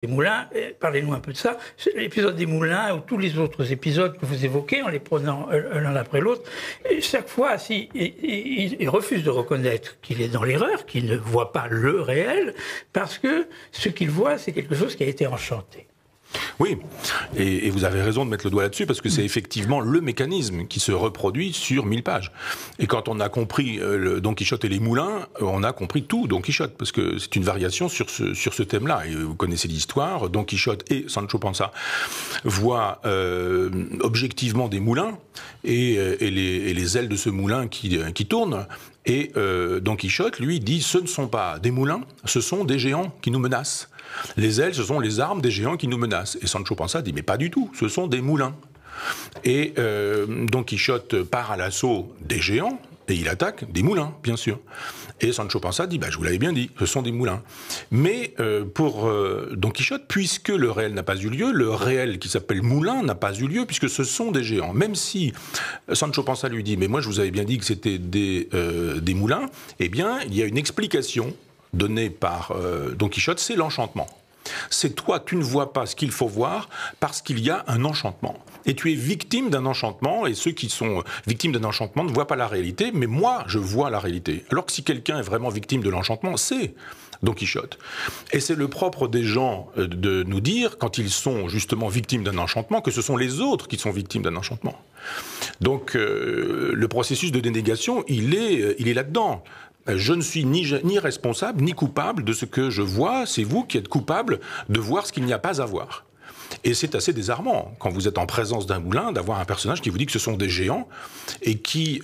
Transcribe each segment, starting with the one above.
Les moulins, parlez-nous un peu de ça. L'épisode des moulins ou tous les autres épisodes que vous évoquez, en les prenant l'un après l'autre, chaque fois, il refuse de reconnaître qu'il est dans l'erreur, qu'il ne voit pas le réel, parce que ce qu'il voit, c'est quelque chose qui a été enchanté. Oui, et vous avez raison de mettre le doigt là-dessus, parce que c'est effectivement le mécanisme qui se reproduit sur 1000 pages. Et quand on a compris Don Quichotte et les moulins, on a compris tout Don Quichotte, parce que c'est une variation sur ce thème-là. Et vous connaissez l'histoire, Don Quichotte et Sancho Panza voient objectivement des moulins et les ailes de ce moulin qui tournent. Et Don Quichotte, lui, dit « ce ne sont pas des moulins, ce sont des géants qui nous menacent. Les ailes, ce sont les armes des géants qui nous menacent. » Et Sancho Panza dit « mais pas du tout, ce sont des moulins. » Et Don Quichotte part à l'assaut des géants, et il attaque des moulins, bien sûr. Et Sancho Panza dit « je vous l'avais bien dit, ce sont des moulins. » Mais pour Don Quichotte, puisque le réel n'a pas eu lieu, le réel qui s'appelle moulin n'a pas eu lieu, puisque ce sont des géants. Même si Sancho Panza lui dit « mais moi je vous avais bien dit que c'était des moulins », eh bien il y a une explication donnée par Don Quichotte, c'est l'enchantement. C'est toi, tu ne vois pas ce qu'il faut voir parce qu'il y a un enchantement. Et tu es victime d'un enchantement, et ceux qui sont victimes d'un enchantement ne voient pas la réalité, mais moi, je vois la réalité. Alors que si quelqu'un est vraiment victime de l'enchantement, c'est Don Quichotte. Et c'est le propre des gens de nous dire, quand ils sont justement victimes d'un enchantement, que ce sont les autres qui sont victimes d'un enchantement. Donc le processus de dénégation, il est là-dedans. Je ne suis ni responsable, ni coupable de ce que je vois, c'est vous qui êtes coupable de voir ce qu'il n'y a pas à voir. Et c'est assez désarmant, quand vous êtes en présence d'un moulin, d'avoir un personnage qui vous dit que ce sont des géants, et qui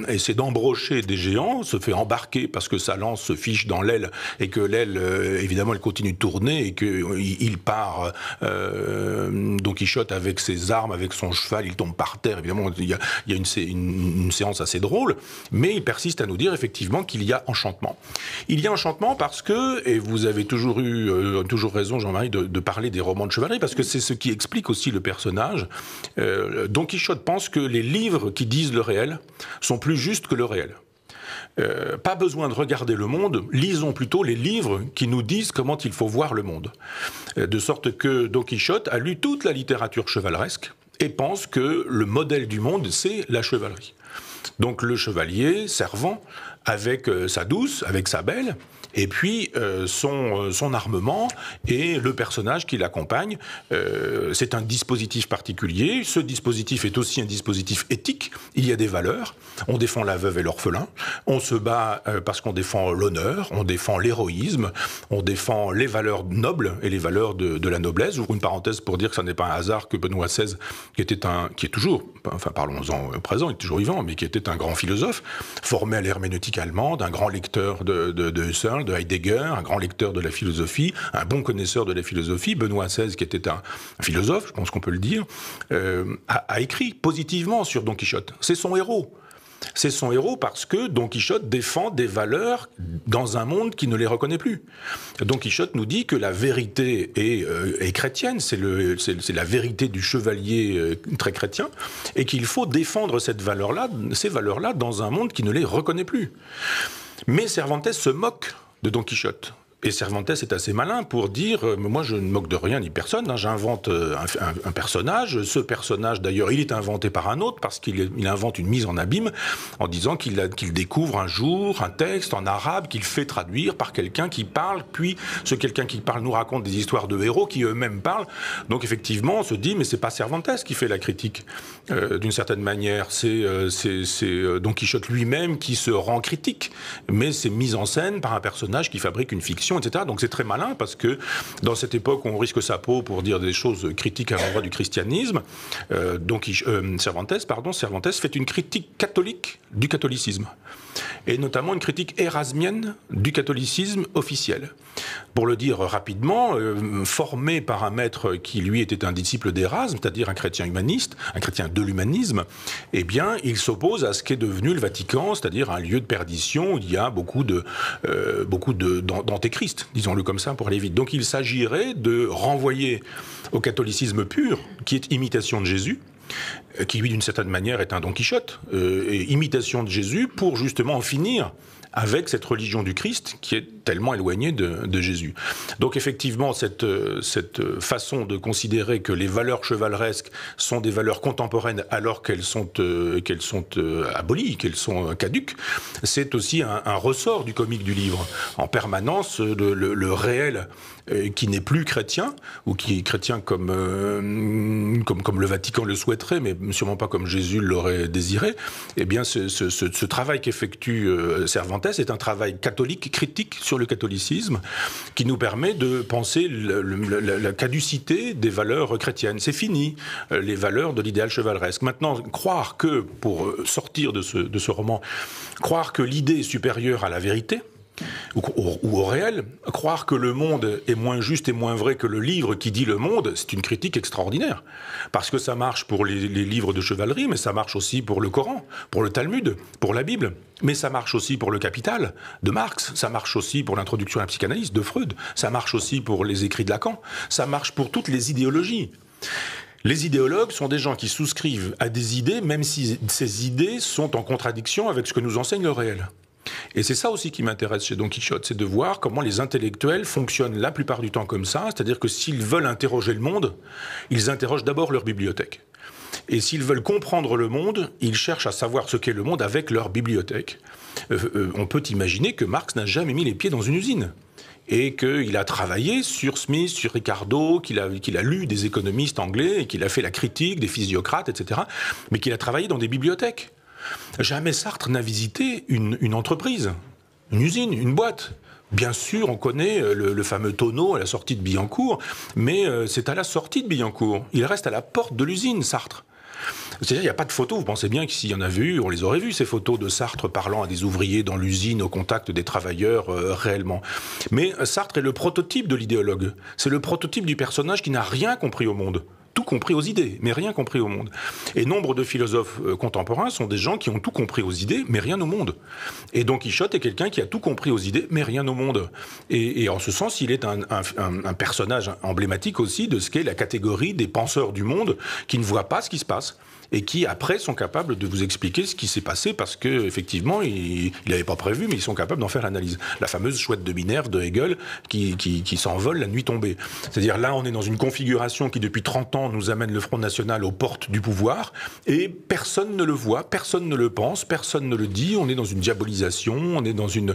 essaie d'embrocher des géants, se fait embarquer parce que sa lance se fiche dans l'aile, et que l'aile, évidemment, elle continue de tourner, et qu'il part, Don Quichotte, avec ses armes, avec son cheval, il tombe par terre. Évidemment, il y a une séance assez drôle, mais il persiste à nous dire, effectivement, qu'il y a enchantement. Il y a enchantement parce que, et vous avez toujours raison, Jean-Marie, de parler des romans de chevalerie, parce que c'est ce qui explique aussi le personnage. Don Quichotte pense que les livres qui disent le réel sont plus justes que le réel. Pas besoin de regarder le monde, lisons plutôt les livres qui nous disent comment il faut voir le monde. De sorte que Don Quichotte a lu toute la littérature chevaleresque et pense que le modèle du monde, c'est la chevalerie. Donc le chevalier servant avec sa douce, avec sa belle, et puis son armement et le personnage qui l'accompagne. C'est un dispositif particulier. Ce dispositif est aussi un dispositif éthique. Il y a des valeurs. On défend la veuve et l'orphelin. On se bat parce qu'on défend l'honneur, on défend l'héroïsme, on défend les valeurs nobles et les valeurs de la noblesse. J'ouvre une parenthèse pour dire que ça n'est pas un hasard que Benoît XVI, qui est toujours, enfin parlons-en présent, il est toujours vivant, mais qui était un grand philosophe, formé à l'herméneutique allemande, un grand lecteur de Husserl, de Heidegger, un grand lecteur de la philosophie, un bon connaisseur de la philosophie. Benoît XVI, qui était un philosophe, je pense qu'on peut le dire, a écrit positivement sur Don Quichotte. C'est son héros. C'est son héros parce que Don Quichotte défend des valeurs dans un monde qui ne les reconnaît plus. Don Quichotte nous dit que la vérité est chrétienne, c'est la vérité du chevalier très chrétien, et qu'il faut défendre ces valeurs-là dans un monde qui ne les reconnaît plus. Mais Cervantes se moque de Don Quichotte. Et Cervantes est assez malin pour dire « moi je ne moque de rien ni personne, hein, j'invente un personnage, ce personnage d'ailleurs il est inventé par un autre parce qu'il invente une mise en abîme en disant qu'il découvre un jour un texte en arabe qu'il fait traduire par quelqu'un qui parle, puis ce quelqu'un qui parle nous raconte des histoires de héros qui eux-mêmes parlent. » Donc effectivement on se dit mais c'est pas Cervantes qui fait la critique d'une certaine manière, c'est Don Quichotte lui-même qui se rend critique, mais c'est mis en scène par un personnage qui fabrique une fiction, etc. Donc c'est très malin parce que dans cette époque où on risque sa peau pour dire des choses critiques à l'endroit du christianisme, Cervantes fait une critique catholique du catholicisme, et notamment une critique érasmienne du catholicisme officiel. Pour le dire rapidement, formé par un maître qui lui était un disciple d'Érasme, c'est-à-dire un chrétien humaniste, un chrétien de l'humanisme, eh bien il s'oppose à ce qu'est devenu le Vatican, c'est-à-dire un lieu de perdition où il y a beaucoup d'antéchrist, disons-le comme ça pour aller vite. Donc il s'agirait de renvoyer au catholicisme pur, qui est imitation de Jésus, qui lui d'une certaine manière est un Don Quichotte, imitation de Jésus pour justement en finir avec cette religion du Christ qui est tellement éloignée de Jésus. Donc effectivement, cette façon de considérer que les valeurs chevaleresques sont des valeurs contemporaines alors qu'elles sont abolies, qu'elles sont caduques, c'est aussi un ressort du comique du livre. En permanence, le réel qui n'est plus chrétien, ou qui est chrétien comme le Vatican le souhaiterait, mais sûrement pas comme Jésus l'aurait désiré, eh bien ce travail qu'effectue Cervantes est un travail catholique, critique sur le catholicisme, qui nous permet de penser la caducité des valeurs chrétiennes. C'est fini, les valeurs de l'idéal chevaleresque. Maintenant, croire que, pour sortir de ce roman, croire que l'idée est supérieure à la vérité, ou au réel, croire que le monde est moins juste et moins vrai que le livre qui dit le monde, c'est une critique extraordinaire. Parce que ça marche pour les livres de chevalerie, mais ça marche aussi pour le Coran, pour le Talmud, pour la Bible. Mais ça marche aussi pour le Capital de Marx, ça marche aussi pour l'introduction à la psychanalyse de Freud, ça marche aussi pour les écrits de Lacan, ça marche pour toutes les idéologies. Les idéologues sont des gens qui souscrivent à des idées, même si ces idées sont en contradiction avec ce que nous enseigne le réel. Et c'est ça aussi qui m'intéresse chez Don Quichotte, c'est de voir comment les intellectuels fonctionnent la plupart du temps comme ça, c'est-à-dire que s'ils veulent interroger le monde, ils interrogent d'abord leur bibliothèque. Et s'ils veulent comprendre le monde, ils cherchent à savoir ce qu'est le monde avec leur bibliothèque. On peut imaginer que Marx n'a jamais mis les pieds dans une usine. Et qu'il a travaillé sur Smith, sur Ricardo, qu'il a lu des économistes anglais, et qu'il a fait la critique des physiocrates, etc., mais qu'il a travaillé dans des bibliothèques. Jamais Sartre n'a visité une entreprise, une usine, une boîte. Bien sûr, on connaît le fameux tonneau à la sortie de Billancourt, mais c'est à la sortie de Billancourt. Il reste à la porte de l'usine, Sartre. C'est-à-dire, il n'y a pas de photos. Vous pensez bien que s'il y en avait eu, on les aurait vues, ces photos de Sartre parlant à des ouvriers dans l'usine, au contact des travailleurs réellement. Mais Sartre est le prototype de l'idéologue. C'est le prototype du personnage qui n'a rien compris au monde. Tout compris aux idées, mais rien compris au monde. Et nombre de philosophes contemporains sont des gens qui ont tout compris aux idées, mais rien au monde. Et Don Quichotte est quelqu'un qui a tout compris aux idées, mais rien au monde. Et en ce sens, il est un personnage emblématique aussi de ce qu'est la catégorie des penseurs du monde qui ne voient pas ce qui se passe et qui, après, sont capables de vous expliquer ce qui s'est passé parce que, effectivement, il n'avait pas prévu, mais ils sont capables d'en faire l'analyse. La fameuse chouette de Minerve de Hegel qui s'envole la nuit tombée. C'est-à-dire, là, on est dans une configuration qui, depuis 30 ans, nous amène le Front National aux portes du pouvoir, et personne ne le voit, personne ne le pense, personne ne le dit, on est dans une diabolisation, on est dans une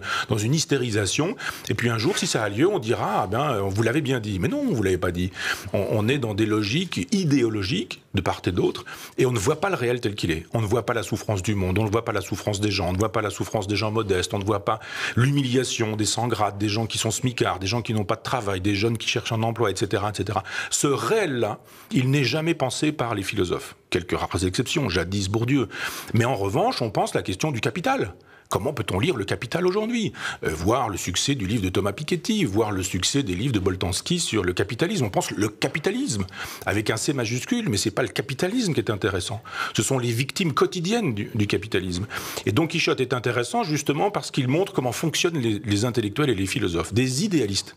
hystérisation, et puis un jour, si ça a lieu, on dira, ah ben, vous l'avez bien dit. Mais non, vous l'avez pas dit. On est dans des logiques idéologiques, de part et d'autre, et on ne voit pas le réel tel qu'il est. On ne voit pas la souffrance du monde, on ne voit pas la souffrance des gens, on ne voit pas la souffrance des gens modestes, on ne voit pas l'humiliation des sans-grades, des gens qui sont smicards, des gens qui n'ont pas de travail, des jeunes qui cherchent un emploi, etc., etc. Ce réel-là, il n'est jamais pensé par les philosophes. Quelques rares exceptions, jadis Bourdieu. Mais en revanche, on pense la question du capital. Comment peut-on lire le Capital aujourd'hui ? Voir le succès du livre de Thomas Piketty, voir le succès des livres de Boltanski sur le capitalisme. On pense le capitalisme, avec un C majuscule, mais c'est pas le capitalisme qui est intéressant. Ce sont les victimes quotidiennes du capitalisme. Et Don Quichotte est intéressant justement parce qu'il montre comment fonctionnent les intellectuels et les philosophes. Des idéalistes.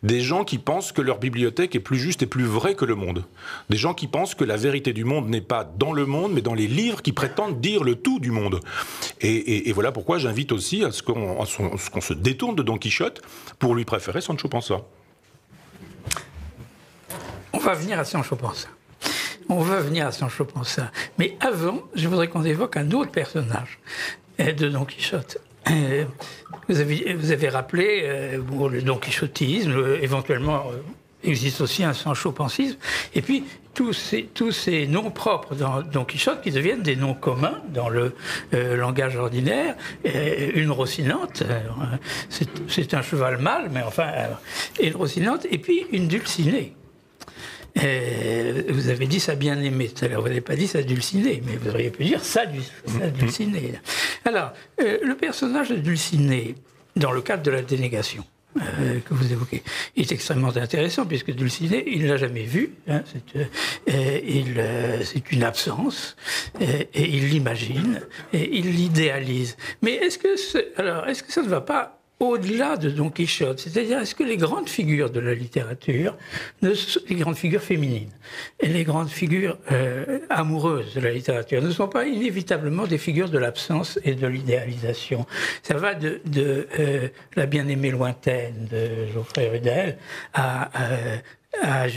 Des gens qui pensent que leur bibliothèque est plus juste et plus vraie que le monde. Des gens qui pensent que la vérité du monde n'est pas dans le monde, mais dans les livres qui prétendent dire le tout du monde. Et voilà pourquoi j'invite aussi à ce qu'on se détourne de Don Quichotte pour lui préférer Sancho Panza. On va venir à Sancho Panza. Mais avant, je voudrais qu'on évoque un autre personnage de Don Quichotte. Vous avez rappelé le don quichotisme, éventuellement existe aussi un sanchopansisme, et puis tous ces noms propres dans Don Quichotte qui deviennent des noms communs dans le langage ordinaire. Une Rocinante, c'est un cheval mâle, mais enfin, une Rocinante, et puis une Dulcinée. Vous avez dit sa bien-aimée tout à l'heure, vous n'avez pas dit sa Dulcinée, mais vous auriez pu dire sa Dulcinée. Alors, le personnage de Dulcinée, dans le cadre de la dénégation que vous évoquez, est extrêmement intéressant, puisque Dulcinée, il ne l'a jamais vue, hein, c'est une absence, et il l'imagine, et il l'idéalise. Mais est-ce que ça ne va pas au-delà de Don Quichotte. C'est-à-dire, est-ce que les grandes figures de la littérature, les grandes figures féminines et les grandes figures amoureuses de la littérature ne sont pas inévitablement des figures de l'absence et de l'idéalisation? Ça va de La bien-aimée lointaine de Geoffrey Rudel à